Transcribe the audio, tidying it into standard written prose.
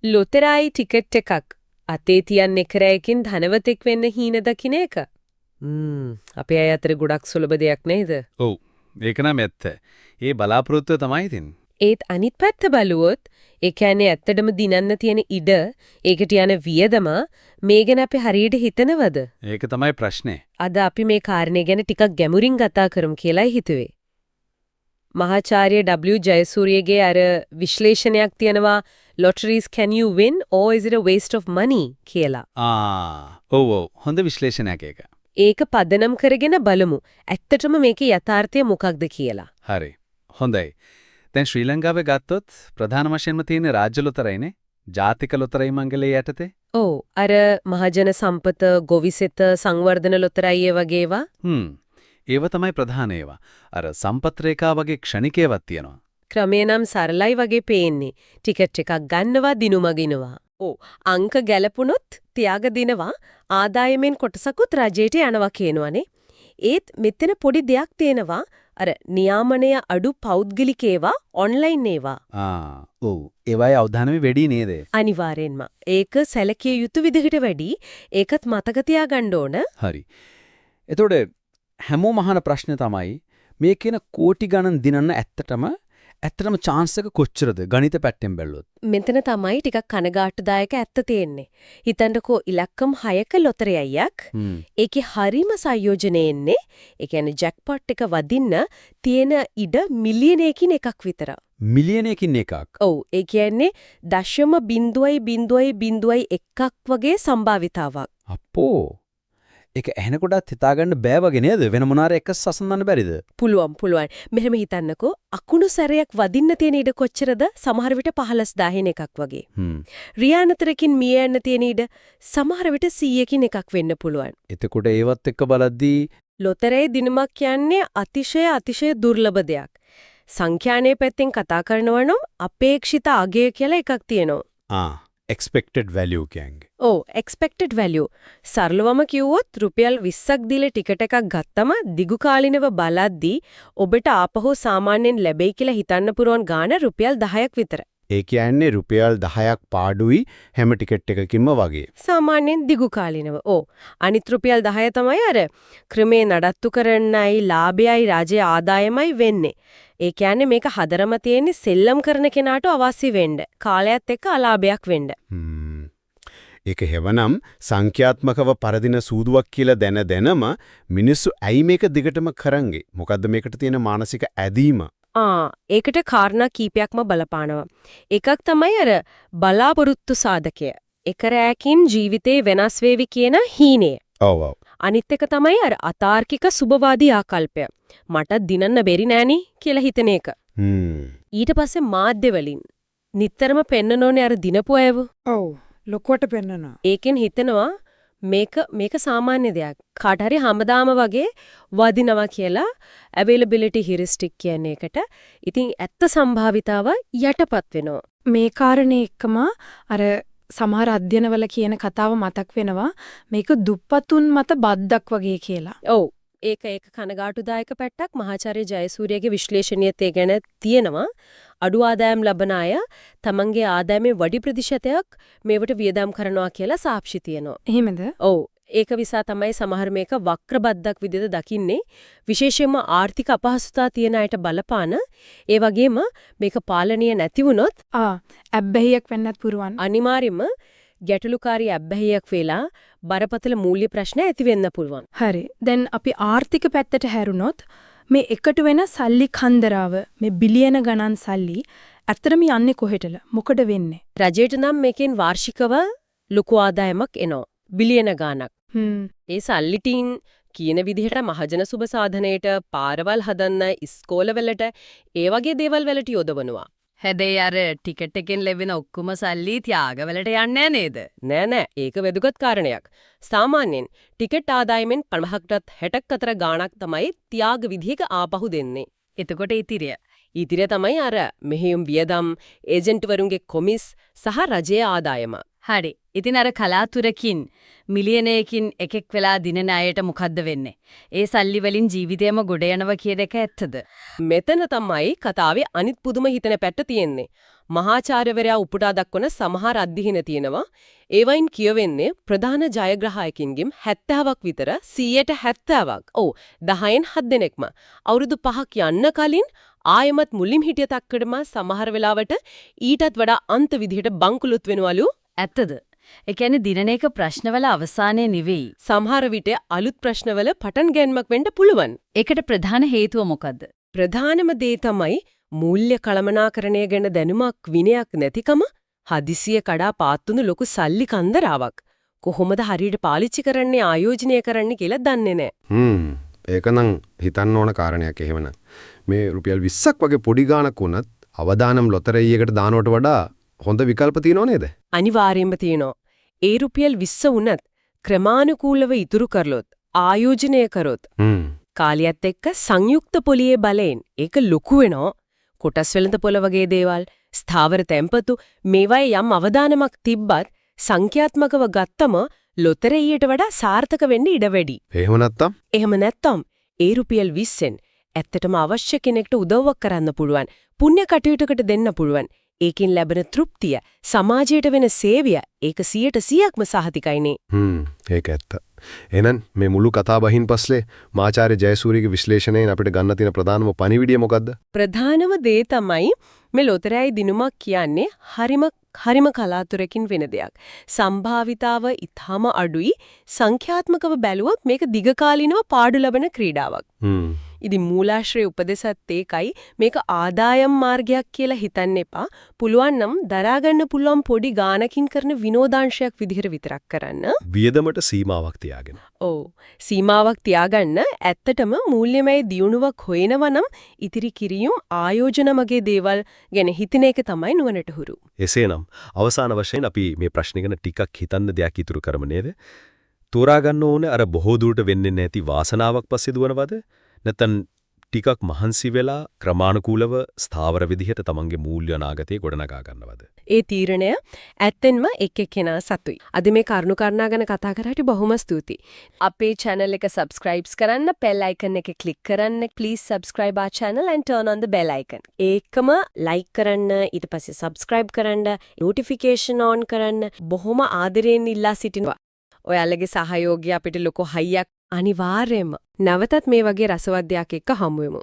ලොතරැයි ticket එකක් අතේ තියන් එකරයකින් ධනවතෙක් වෙන්න හීන දකින්න එක. අපේ අය අතර ගොඩක් සුලභ දෙයක් නේද? ඔව්. ඒක නම් ඇත්ත. ඒ බලාපොරොත්තුව තමයි ඉතින්. ඒත් අනිත් පැත්ත බලුවොත් ඒ කියන්නේ ඇත්තටම දිනන්න තියෙන ඉඩ ඒකට යන වියදම මේ ගැන අපි හරියට හිතනවද? ඒක තමයි ප්‍රශ්නේ. අද අපි මේ කාරණේ ගැන ටිකක් ගැඹුරින් කතා කරමු කියලායි හිතුවේ. මහාචාර්ය W ජයසූරියගේ අර විශ්ලේෂණයක් තියෙනවා lotteries can you win or is it a waste of money කියලා. ඔව්. හොඳ විශ්ලේෂණයක් ඒක. ඒක පදනම් කරගෙන බලමු. ඇත්තටම මේකේ යථාර්ථය මොකක්ද කියලා. හරි. හොඳයි. දැන් ශ්‍රී ලංකාවේ ගත්තොත් ප්‍රධාන වශයෙන්ම තියෙන රාජ්‍ය ලොතරැයිනේ. ජාතික ලොතරැයි මංගලයේ යටතේ. ඔව්. අර මහජන සම්පත, ගොවිසෙත, සංවර්ධන ලොතරැයි වගේ ඒවා. ඒව තමයි ප්‍රධාන ඒවා. අර සම්පත් රේඛා වගේ ක්ෂණික ඒවාක් තියෙනවා. ක්‍රමේ නම් සරලයි වගේ පේන්නේ. ටිකට් එකක් ගන්නවා දිනුමගිනවා. ඔව්. අංක ගැලපුණොත් තියාග දිනවා ආදායමෙන් කොටසකුත් රජයට යනවා කියනවනේ. ඒත් මෙතන පොඩි දෙයක් තියෙනවා. අර නියාමනය අඩු පෞද්ගලික ඒවා ඔන්ලයින් ඒවා. ඔව්. ඒවායේ අවධානම වැඩි නේද? අනිවාර්යෙන්ම. ඒක සැලකිය යුතු විදිහට වැඩි. ඒකත් මතක තියාගන්න ඕන. හරි. එතකොට හැමෝම අහන ප්‍රශ්නේ තමයි මේ කියන කෝටි ගණන් දිනන්න ඇත්තටම chance එක කොච්චරද ගණිත පැත්තෙන් බැලුවොත්. මෙතන තමයි ටිකක් කනගාටුදායක ඇත්ත තියෙන්නේ. හිතන්නකෝ ඉලක්කම් 6ක ලොතරැයියක්. ඒකේ හරිම සංයෝජනේ එන්නේ. ඒ කියන්නේ ජැක්පොට් එක වදින්න තියෙන ඉඩ මිලියනයකින් එකක් විතර. මිලියනයකින් එකක්. ඔව්. ඒ කියන්නේ 0.001ක් වගේ සම්භාවිතාවක්. අපෝ ඒක ඇහෙනකොටත් හිතාගන්න බෑ වගේ නේද? වෙන මොනාර එක සසඳන්න බැරිද? පුළුවන්. මෙහෙම හිතන්නකෝ අකුණු සැරයක් වදින්න තියෙන ඉඩ කොච්චරද? සමහර විට 15000 එකක් වගේ. රියානතරකින් මිය යන්න තියෙන ඉඩ සමහර විට 100කින් එකක් වෙන්න පුළුවන්. එතකොට ඒවත් එක්ක බලද්දී ලොතරැයි දිනමක් කියන්නේ අතිශය දුර්ලභ දෙයක්. සංඛ්‍යානේ පැත්තෙන් කතා කරනවා නම් අපේක්ෂිත අගය කියලා එකක් තියෙනවා. expected value කියන්නේ. ඔව් expected value. සරලවම කිව්වොත් රුපියල් 20ක් දීලා ටිකට් එකක් ගත්තම දිගු කාලිනව බලද්දී ඔබට ආපහු සාමාන්‍යයෙන් ලැබෙයි කියලා හිතන්න පුරවන් ගාණ රුපියල් 10ක් විතර. ඒ කියන්නේ රුපියල් 10ක් පාඩුයි හැම ටිකට් එකකින්ම වගේ. සාමාන්‍යයෙන් දිගු කාලිනව. ඔව්. අනිත් රුපියල් 10 තමයි අර ක්‍රමේ නඩත්තු කරන්නයි ලාභයයි රාජ්‍ය ආදායමයි වෙන්නේ. ඒ කියන්නේ මේක හදරම තියෙන්නේ සෙල්ලම් කරන කෙනාට අවශ්‍ය වෙන්න. කාලයත් එක්ක අලාභයක් වෙන්න. ඒක හැවනම් සංඛ්‍යාත්මකව පරදින සූදුවක් කියලා දැනම මිනිස්සු ඇයි මේක දිගටම කරන්නේ? මොකද්ද මේකට තියෙන මානසික ඇදීම? ඒකට කාරණා කීපයක්ම බලපානවා. එකක් තමයි අර බලාපොරොත්තු සාධකය. එක රැයකින් ජීවිතේ වෙනස් වේවි කියන හීනය. ඔව්. අනිත් එක තමයි අර අතාර්කික සුබවාදී ආකල්පය. මට දිනන්න බැරි නෑනි කියලා හිතන එක. ඊට පස්සේ මාධ්‍ය වලින් නිතරම පෙන්නනෝනේ අර දිනපු අයව. ඔව්. ලොකුවට පෙන්නනවා. ඒකෙන් හිතනවා මේක සාමාන්‍ය දෙයක්. කාට හරි හැමදාම වගේ වදිනවා කියලා availability heuristic කියන්නේ එකට. ඉතින් ඇත්ත සම්භාවිතාව යටපත් වෙනවා. මේ කාරණේ එක්කම අර සමහර අධ්‍යයනවල කියන කතාව මතක් වෙනවා. මේක දුප්පතුන් මත බද්දක් වගේ කියලා. ඔව්. ඒක කනගාටුදායක පැත්තක් මහාචාර්ය ජයසූරියගේ විශ්ලේෂණයත් ඒ ගැන තියෙනවා. අඩු ආදායම් ලබන අය තමන්ගේ ආදායමේ වැඩි ප්‍රතිශතයක් මේවට වියදම් කරනවා කියලා සාක්ෂි තියෙනවා. එහෙමද? ඔව්. ඒක විසා තමයි සමහර මේක වක්‍රබද්දක් විදිහට දකින්නේ. විශේෂයෙන්ම ආර්ථික අපහසුතා තියෙන අයට බලපාන. ඒ වගේම මේක පාලනීය නැති වුණොත් ඇබ්බැහියක් වෙන්නත් පුරුවන්. අනිවාර්යයෙන්ම ගැටලුකාරී අබ්බැහියක් වෙලා බරපතල මූල්‍ය ප්‍රශ්න ඇති වෙන්න පුළුවන්. හරි. දැන් අපි ආර්ථික පැත්තට හැරුණොත් මේ එකතු වෙන සල්ලි කන්දරාව මේ බිලියන ගණන් සල්ලි ඇත්තටම යන්නේ කොහෙටද? මොකද වෙන්නේ? රජයට නම් මේකෙන් වාර්ෂිකව ලොකු ආදායමක් එනවා. බිලියන ගාණක්. ඒ සල්ලිටින් කියන විදිහට මහජන සුබ සාධනයට, පාරවල් හදන්න, ඉස්කෝලවලට ඒ වගේ දේවල් වලට යොදවනවා. හැබැයි අර ටිකට් එකෙන් ලැබෙන ඔක්කොම සල්ලි ත්‍යාගවලට යන්නේ නේද? නෑ. ඒක වැදගත් කාරණයක්. සාමාන්‍යයෙන් ටිකට් ආදායමෙන් 50කටත් 60ක් අතර ගාණක් තමයි ත්‍යාග විදිහක ආපහු දෙන්නේ. එතකොට ඉතිරිය තමයි අර මෙහෙයුම් වියදම්, ඒජන්ට් වරුන්ගේ කොමිස් සහ රජයේ ආදායම. හරි. ඉතින් අර කලාතුරකින් මිලියනයකින් එකෙක් වෙලා දිනන අයට මොකද්ද වෙන්නේ? ඒ සල්ලි වලින් ජීවිතයම ගොඩ යනවා කියන එක ඇත්තද? මෙතන තමයි කතාවේ අනිත් පුදුම හිතන පැත්ත තියෙන්නේ. මහාචාර්යවරයා උපුටා දක්වන සමහර අධ්‍යයන තියෙනවා. ඒවයින් කියවෙන්නේ ප්‍රධාන ජයග්‍රාහකයින්ගෙන් 70ක් විතර 70ක්. ඔව් 10න් 7 දෙනෙක්ම අවුරුදු 5ක් යන්න කලින් ආයමත් මුලින් හිටිය තක්කඩම සමහර වෙලාවට ඊටත් වඩා අන්ත විදිහට බංකුලුත් වෙනවලු. ඇත්තද? ඒ කියන්නේ දිනන එක ප්‍රශ්නවල අවසානයේ නෙවෙයි. සමහර විට අලුත් ප්‍රශ්නවල පටන් ගැනීමක් වෙන්න පුළුවන්. ඒකට ප්‍රධාන හේතුව මොකද්ද? ප්‍රධානම දේ තමයි මූල්‍ය කළමනාකරණය ගැන දැනුමක් විනයක් නැතිකම. හදිසිය කඩා පාත්තුණු ලොකු සල්ලි කන්දරාවක්. කොහොමද හරියට පාවිච්චි කරන්නේ ආයෝජනය කරන්න කියලා දන්නේ නැහැ. ඒකනම් හිතන්න ඕන කාරණයක් එහෙමනම්. මේ රුපියල් 20ක් වගේ පොඩි ගාණක් වුණත් අවදානම් ලොතරැයියකට දානවට වඩා හොඳ විකල්ප තියෙනව නේද? අනිවාර්යයෙන්ම තියෙනවා. ඒ රුපියල් 20 වුණත් ක්‍රමානුකූලව ඉතුරු කරලොත් ආයෝජනය කරොත් කාලියත් එක්ක සංයුක්ත පොලියේ බලයෙන් ඒක ලොකු වෙනවා. කොටස් වෙළඳ පොළ වගේ දේවල්, ස්ථාවර තැන්පතු මේවායේ යම් අවදානමක් තිබ්බත් සංඛ්‍යාත්මකව ගත්තම ලොතරැයියට වඩා සාර්ථක වෙන්න ඉඩ වැඩි. එහෙම නැත්තම් ඒ රුපියල් 20න් ඇත්තටම අවශ්‍ය කෙනෙක්ට උදව්වක් කරන්න පුළුවන්. පුණ්‍ය කටයුතුකට දෙන්න පුළුවන්. ඒකින් ලැබෙන තෘප්තිය, සමාජයට වෙන සේවය ඒක 100%ක්ම සහතිකයිනේ. ඒක ඇත්ත. එහෙනම් මේ මුළු කතාබහින් පස්සේ මාචාර්ය ජයසූරියගේ විශ්ලේෂණයෙන් අපිට ගන්න තියෙන ප්‍රධානම පණිවිඩය මොකද්ද? ප්‍රධානම දේ තමයි මේ ලොතරැයි දිනුමක් කියන්නේ හරිම කලාතුරකින් වෙන දෙයක්. සම්භාවිතාව ඊටම අඩුයි. සංඛ්‍යාත්මකව බැලුවොත් මේක දිගකාලීනව පාඩු ලබන ක්‍රීඩාවක්. ඉතින් මූලාශ්‍රයේ උපදේශත් ඒකයි මේක ආදායම් මාර්ගයක් කියලා හිතන්න එපා. පුළුවන් නම් දරා ගන්න පුළුවන් පොඩි ගානකින් කරන විනෝදාංශයක් විදිහට විතරක් කරන්න. වියදමට සීමාවක් තියාගෙන. ඔව්. සීමාවක් තියාගන්න ඇත්තටම මූල්‍යමය දියුණුවක් හොයනවා නම් ඉතිරි කිරියුම් ආයෝජනමගේ දේවල් ගැන හිතන එක තමයි නුවණට හුරු. එසේනම් අවසාන වශයෙන් අපි මේ ප්‍රශ්නේ ගැන ටිකක් හිතන්න දෙයක් ඉතුරු කරමු නේද? තෝරා ගන්න ඕනේ අර බොහෝ දුරට වෙන්නේ නැති වාසනාවක් පස්සේ දුවනවද? නැත්නම් ටිකක් මහන්සි වෙලා ක්‍රමානුකූලව ස්ථාවර විදිහට තමන්ගේ මූල්‍ය අනාගතේ ගොඩනගා ගන්නවද? ඒ තීරණය ඇත්තෙන්ම එක්කෙනා සතුයි. අද මේ කරුණු කාරණා ගැන කතා කරාට බොහොම ස්තුතියි. අපේ channel එක subscribe කරන්න, bell icon එක click කරන්න. Please subscribe our channel and turn on the bell icon. ඒකම like කරන්න, ඊට පස්සේ subscribe කරන්න, notification on කරන්න. බොහොම ආදරයෙන් ඉල්ලා සිටිනවා. ඔයාලගේ සහයෝගය අපිට ලොකු හයියක් අනිවාර්යයෙන්ම. නැවතත් මේ වගේ රසවත් දෙයක් එක්ක හමු වෙමු.